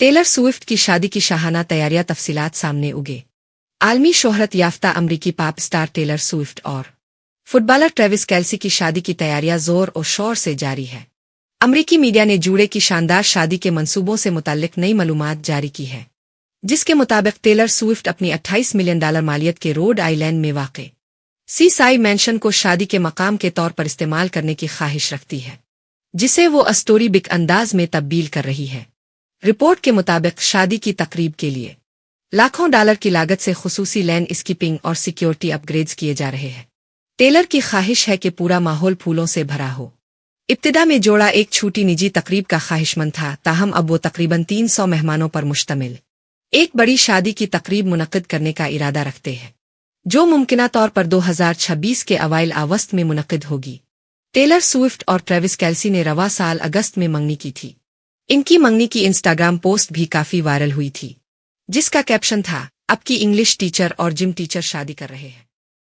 Taylor Swift की शादी की शाहाना तैयारियां तफसीलात सामने उगे। आलमी शोहरत याफ्ता अमरीकी पॉप स्टार टेलर स्विफ्ट और फुटबॉलर ट्रेविस केल्सी की शादी की तैयारियां जोर और शोर से जारी है। अमरीकी मीडिया ने जूड़े की शानदार शादी के मंसूबों से मुताल्लिक नई मालूमात जारी की है, जिसके मुताबिक टेलर स्विफ्ट अपनी $28 मिलियन मालियत के रोड आइलैंड में वाक़े सीसाइड मैंशन को शादी के मकाम के तौर पर इस्तेमाल करने की ख्वाहिश रखती है, जिसे वो अस्टोरिबिक अंदाज में तब्दील कर रही है। रिपोर्ट के मुताबिक शादी की तकरीब के लिए लाखों डॉलर की लागत से खुसूसी लैंडस्केपिंग और सिक्योरिटी अपग्रेड्स किए जा रहे हैं। टेलर की ख्वाहिश है कि पूरा माहौल फूलों से भरा हो। इब्तिदा में जोड़ा एक छोटी निजी तकरीब का ख्वाहिशमंद था, ताहम अब वो तकरीबन 300 मेहमानों पर मुश्तमिल एक बड़ी शादी की तकरीब मुनक्किद करने का इरादा रखते हैं, जो मुमकिना तौर पर 2026 के अवाइल अगस्त में मुनक्किद होगी। टेलर स्विफ्ट और ट्रेविस केल्सी ने रवा साल अगस्त में मंगनी की थी। इनकी मंगनी की इंस्टाग्राम पोस्ट भी काफी वायरल हुई थी, जिसका कैप्शन था, अब की इंग्लिश टीचर और जिम टीचर शादी कर रहे हैं।